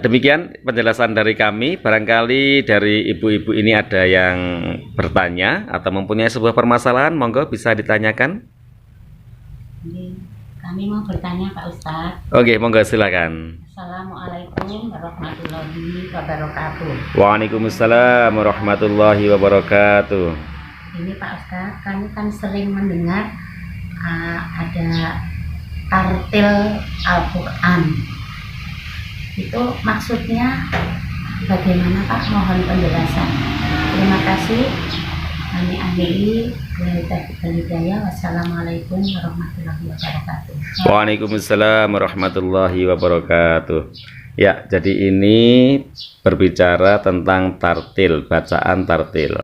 Demikian penjelasan dari kami. Barangkali dari ibu-ibu ini ada yang bertanya atau mempunyai sebuah permasalahan, monggo bisa ditanyakan. Kami mau bertanya Pak Ustadz. Oke, monggo silakan. Assalamualaikum warahmatullahi wabarakatuh. Waalaikumsalam warahmatullahi wabarakatuh. Ini Pak Ustadz, kami kan sering mendengar ada tartil Al-Quran. Itu maksudnya bagaimana Pak? Mohon penjelasan. Terima kasih. Kami akhiri. Wassalamualaikum warahmatullahi wabarakatuh. Waalaikumsalam warahmatullahi wabarakatuh. Ya, jadi ini berbicara tentang tartil, bacaan tartil.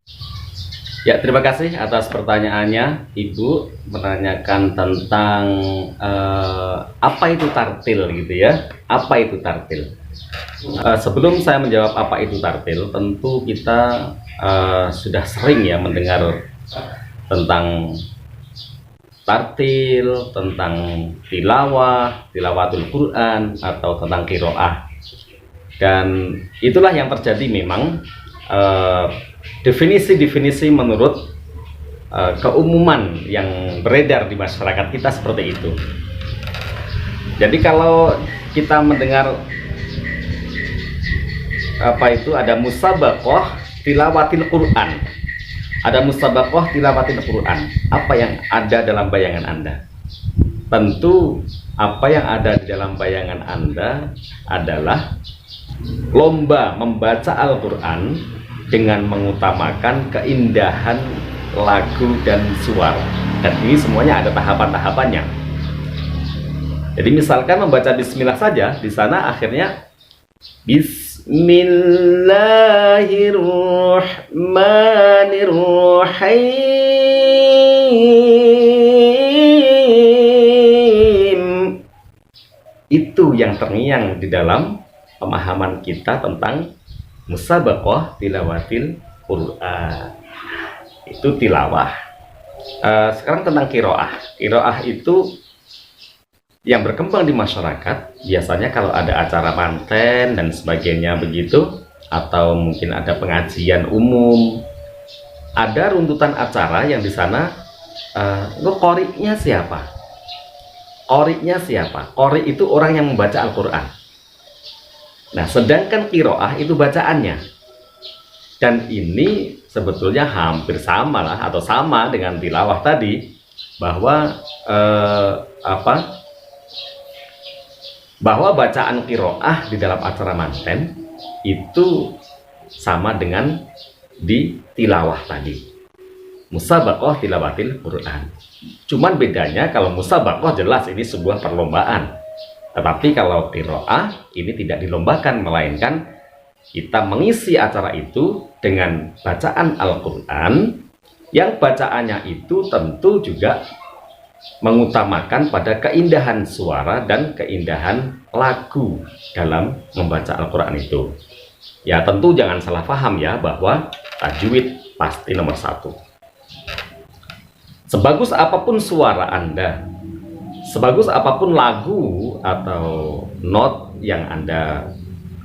Ya, terima kasih atas pertanyaannya. Ibu menanyakan tentang apa itu tartil gitu ya. Apa itu tartil? Sebelum saya menjawab apa itu tartil, tentu kita sudah sering ya mendengar tentang tartil, tentang tilawah, tilawatul Quran, atau tentang qiraah. Dan itulah yang terjadi memang definisi-definisi menurut keumuman yang beredar di masyarakat kita seperti itu. Jadi kalau kita mendengar apa itu, ada musabaqah tilawatil Quran, ada musabaqah tilawatil Quran, apa yang ada dalam bayangan Anda? Tentu apa yang ada di dalam bayangan Anda adalah lomba membaca Al-Quran dengan mengutamakan keindahan lagu dan suara. Dan ini semuanya ada tahapan-tahapannya. Jadi misalkan membaca bismillah saja, di sana akhirnya Bismillahirrahmanirrahim. Itu yang terngiang di dalam pemahaman kita tentang musabaqah tilawatil Quran. Itu tilawah. Sekarang tentang qiraah. Qiraah itu yang berkembang di masyarakat, biasanya kalau ada acara manten dan sebagainya begitu, atau mungkin ada pengajian umum, ada runtutan acara yang di sana qori'nya siapa? Qori'nya siapa? Qori' itu orang yang membaca Al-Quran. Nah, sedangkan qiraah itu bacaannya. Dan ini sebetulnya hampir sama lah, atau sama dengan tilawah tadi, bahwa bahwa bacaan qiraah di dalam acara manten itu sama dengan di tilawah tadi, musabaqah tilawatil Quran. Cuman bedanya kalau musabaqah jelas ini sebuah perlombaan, tetapi kalau qiraah ini tidak dilombakan, melainkan kita mengisi acara itu dengan bacaan Al-Quran, yang bacaannya itu tentu juga mengutamakan pada keindahan suara dan keindahan lagu dalam membaca Al-Quran itu. Ya tentu jangan salah paham ya, bahwa tajwid pasti nomor satu. Sebagus apapun suara Anda, sebagus apapun lagu atau not yang Anda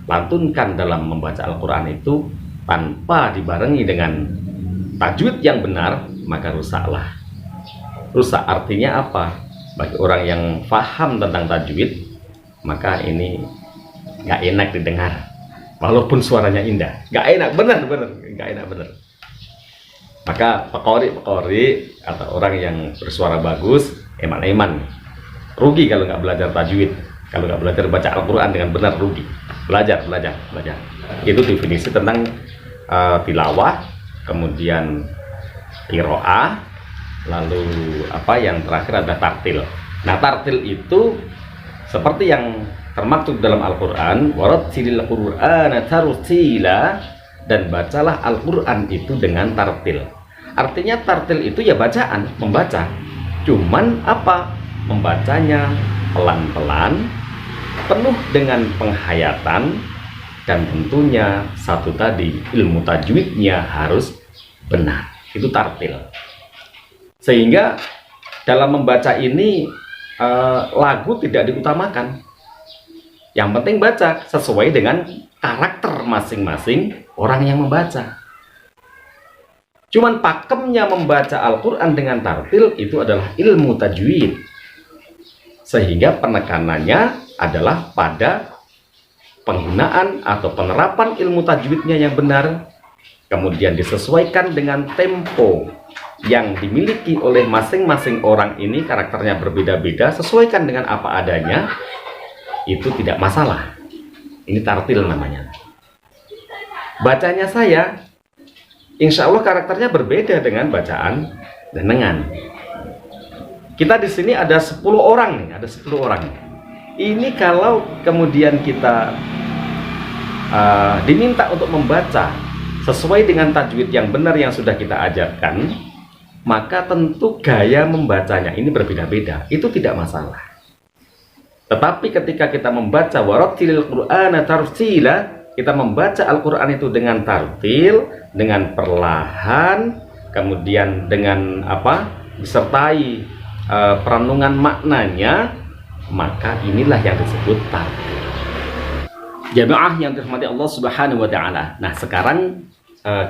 lantunkan dalam membaca Al-Quran itu, tanpa dibarengi dengan tajwid yang benar, maka rusaklah. Rusak artinya apa? Bagi orang yang paham tentang tajwid, maka ini nggak enak didengar, walaupun suaranya indah, nggak enak, bener, nggak enak bener. Maka pekori atau orang yang bersuara bagus, eman rugi kalau nggak belajar tajwid, kalau nggak belajar baca Al-Quran dengan benar, rugi. Belajar. Itu definisi tentang tilawah, kemudian qiraah. Lalu apa yang terakhir ada tartil. Nah, tartil itu seperti yang termaktub dalam Al-Quran, warattilil Qur'ana tartila, dan bacalah Al-Quran itu dengan tartil. Artinya tartil itu ya bacaan, membaca. Cuman apa? Membacanya pelan-pelan, penuh dengan penghayatan, dan tentunya satu tadi, ilmu tajwidnya harus benar. Itu tartil. Sehingga dalam membaca ini lagu tidak diutamakan. Yang penting baca sesuai dengan karakter masing-masing orang yang membaca. Cuman pakemnya membaca Al-Quran dengan tartil itu adalah ilmu tajwid. Sehingga penekanannya adalah pada penggunaan atau penerapan ilmu tajwidnya yang benar, kemudian disesuaikan dengan tempo yang dimiliki oleh masing-masing orang ini, karakternya berbeda-beda, sesuaikan dengan apa adanya, itu tidak masalah. Ini tartil namanya. Bacanya saya, insya Allah karakternya berbeda dengan bacaan jenengan. Kita di sini ada 10 orang nih, ada 10 orang. Ini kalau kemudian kita diminta untuk membaca sesuai dengan tajwid yang benar yang sudah kita ajarkan, maka tentu gaya membacanya ini berbeda-beda. Itu tidak masalah. Tetapi ketika kita membaca warattilil Qur'ana tartila, kita membaca Al-Quran itu dengan tartil, dengan perlahan, kemudian dengan disertai perenungan maknanya, maka inilah yang disebut tartil. Jamaah yang dirahmati Allah Subhanahu wa taala. Nah, sekarang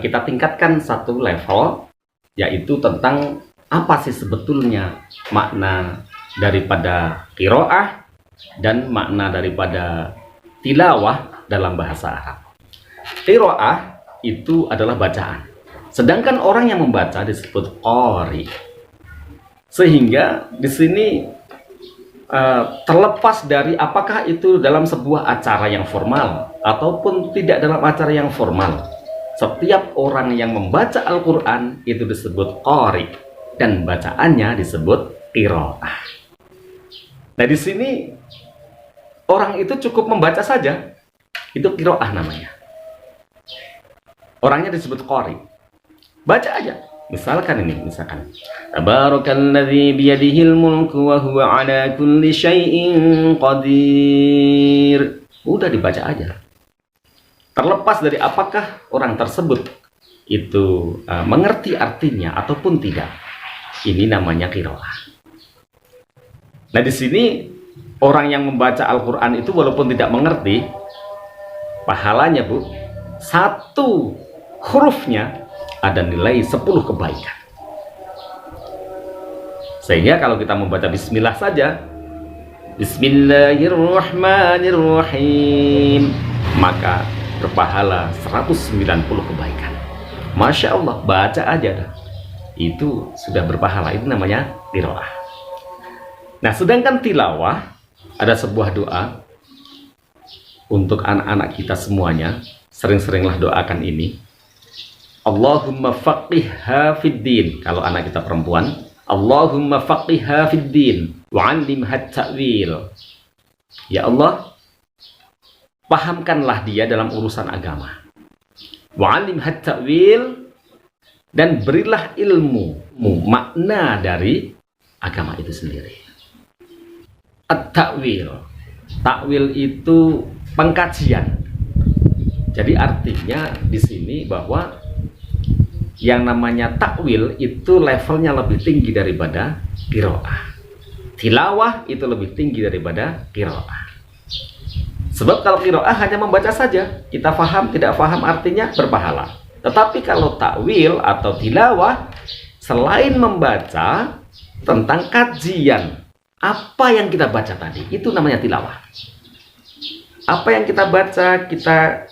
kita tingkatkan satu level, yaitu tentang apa sih sebetulnya makna daripada qiraah dan makna daripada tilawah dalam bahasa Arab. Qiraah itu adalah bacaan, sedangkan orang yang membaca disebut qari. Sehingga di sini terlepas dari apakah itu dalam sebuah acara yang formal ataupun tidak dalam acara yang formal, setiap orang yang membaca Al-Quran itu disebut qari dan bacaannya disebut qiraah. Nah, di sini orang itu cukup membaca saja, itu qiraah namanya. Orangnya disebut qari, baca aja. Misalkan Tabarakalladzi biyadihil mulku wa huwa ala kulli syai'in qadir. Udah dibaca aja. Terlepas dari apakah orang tersebut itu mengerti artinya ataupun tidak. Ini namanya qiraah. Nah, di sini orang yang membaca Al-Qur'an itu walaupun tidak mengerti, pahalanya, Bu, satu hurufnya ada nilai 10 kebaikan. Sehingga kalau kita membaca bismillah saja, Bismillahirrahmanirrahim, maka berpahala 190 kebaikan. Masya Allah, baca aja dah. Itu sudah berpahala, itu namanya qiraah. Nah, sedangkan tilawah, ada sebuah doa untuk anak-anak kita semuanya. Sering-seringlah doakan ini. Allahumma faqihha fid din. Kalau anak kita perempuan, Allahumma faqihha fid din wa 'allimha ta'wil. Ya Allah, pahamkanlah dia dalam urusan agama. Wa 'allimha ta'wil, dan berilah ilmu makna dari agama itu sendiri. At-ta'wil. Ta'wil itu pengkajian. Jadi artinya di sini bahwa yang namanya takwil itu levelnya lebih tinggi daripada qiraah. Tilawah itu lebih tinggi daripada qiraah. Sebab kalau qiraah hanya membaca saja, kita faham tidak faham artinya berpahala. Tetapi kalau takwil atau tilawah, selain membaca tentang kajian apa yang kita baca tadi, itu namanya tilawah. Apa yang kita baca, kita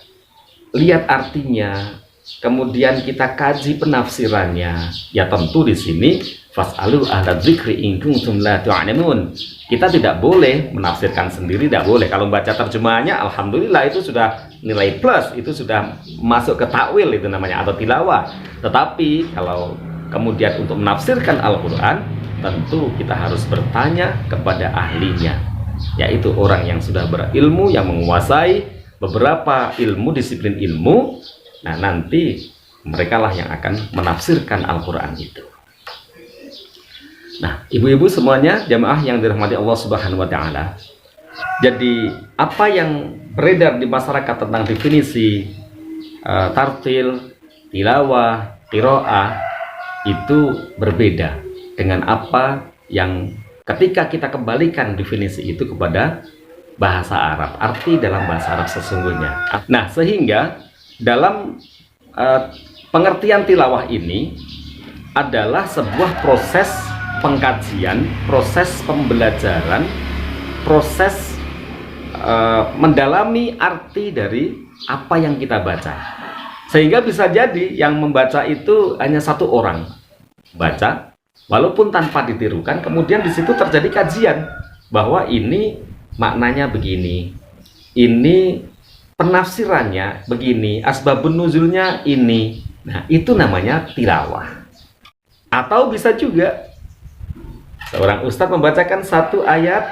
lihat artinya, kemudian kita kaji penafsirannya. Ya tentu di sini fas'alu ahla dzikri in kuntum la ta'lamun. Kita tidak boleh menafsirkan sendiri, tidak boleh. Kalau baca terjemahannya, alhamdulillah itu sudah nilai plus, itu sudah masuk ke takwil, itu namanya, atau tilawah. Tetapi kalau kemudian untuk menafsirkan Al-Quran, tentu kita harus bertanya kepada ahlinya, yaitu orang yang sudah berilmu, yang menguasai beberapa ilmu, disiplin ilmu. Nah, nanti merekalah yang akan menafsirkan Al-Quran itu. Nah, ibu-ibu semuanya, jamaah yang dirahmati Allah Subhanahu wa taala. Jadi, apa yang beredar di masyarakat tentang definisi tartil, tilawah, qiraah itu berbeda dengan apa yang ketika kita kembalikan definisi itu kepada bahasa Arab, arti dalam bahasa Arab sesungguhnya. Nah, sehingga dalam pengertian tilawah ini adalah sebuah proses pengkajian, proses pembelajaran, proses mendalami arti dari apa yang kita baca. Sehingga bisa jadi yang membaca itu hanya satu orang baca, walaupun tanpa ditirukan, kemudian di situ terjadi kajian bahwa ini maknanya begini, ini penafsirannya begini, asbabun nuzulnya ini. Nah, itu namanya tilawah. Atau bisa juga seorang ustadz membacakan satu ayat,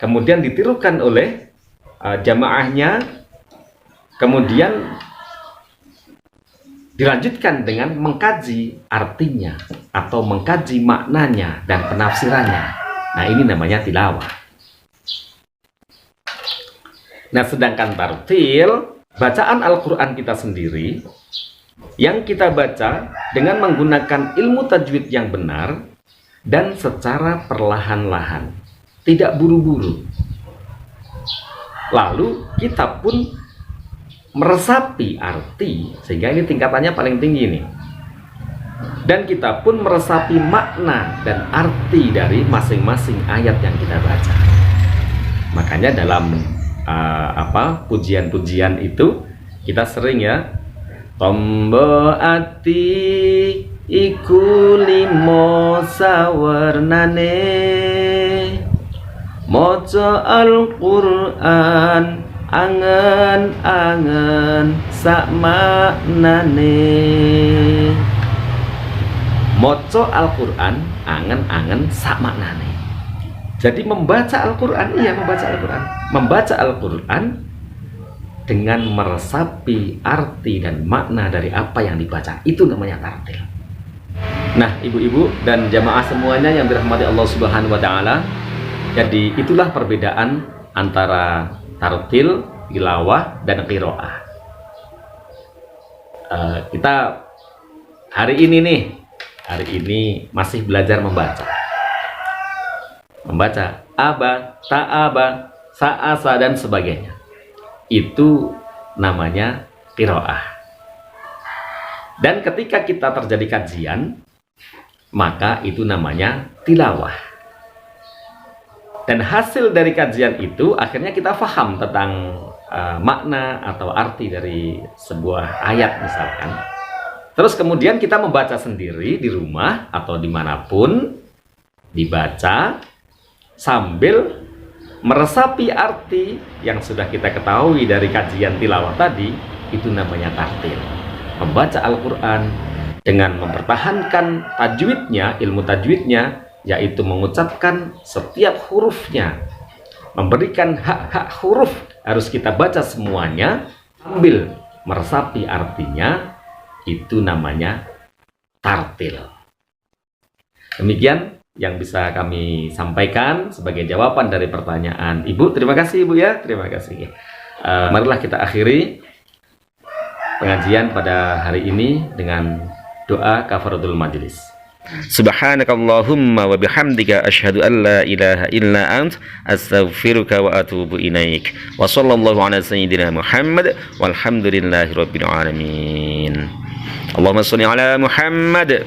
kemudian ditirukan oleh jamaahnya, kemudian dilanjutkan dengan mengkaji artinya atau mengkaji maknanya dan penafsirannya. Nah, ini namanya tilawah. Nah, sedangkan tartil, bacaan Al-Quran kita sendiri yang kita baca dengan menggunakan ilmu tajwid yang benar dan secara perlahan-lahan, tidak buru-buru. Lalu kita pun meresapi arti, sehingga ini tingkatannya paling tinggi nih. Dan kita pun meresapi makna dan arti dari masing-masing ayat yang kita baca. Makanya dalam pujian-pujian itu kita sering ya, tombo ati iku limo sawernane, moco Al-Qur'an angen-angen sak maknane. Moco Al-Qur'an angen-angen sak maknane. Jadi membaca Al-Qur'an, membaca Al-Qur'an dengan meresapi arti dan makna dari apa yang dibaca, itu namanya tartil. Nah, ibu-ibu dan jamaah semuanya yang dirahmati Allah Subhanahu wa taala, jadi itulah perbedaan antara tartil, tilawah, dan qiraah. Kita hari ini masih belajar membaca aba, ta'aba, sa'asa, dan sebagainya. Itu namanya qiraah. Dan ketika kita terjadi kajian, maka itu namanya tilawah. Dan hasil dari kajian itu akhirnya kita paham tentang makna atau arti dari sebuah ayat misalkan. Terus kemudian kita membaca sendiri di rumah atau dimanapun, dibaca sambil meresapi arti yang sudah kita ketahui dari kajian tilawah tadi. Itu namanya tartil. Membaca Al-Quran dengan mempertahankan tajwidnya, ilmu tajwidnya, yaitu mengucapkan setiap hurufnya, memberikan hak-hak huruf, harus kita baca semuanya sambil meresapi artinya. Itu namanya tartil. Demikian yang bisa kami sampaikan sebagai jawaban dari pertanyaan Ibu. Terima kasih Ibu ya, terima kasih. Marilah kita akhiri pengajian pada hari ini dengan doa kafaratul majlis. Subhanakallahumma wa bihamdika asyhadu an la ilaha illa ant astaghfiruka wa atubu ilaik. Wa sallallahu ala sayyidina Muhammad walhamdulillahi rabbil alamin. Allahumma shalli ala Muhammad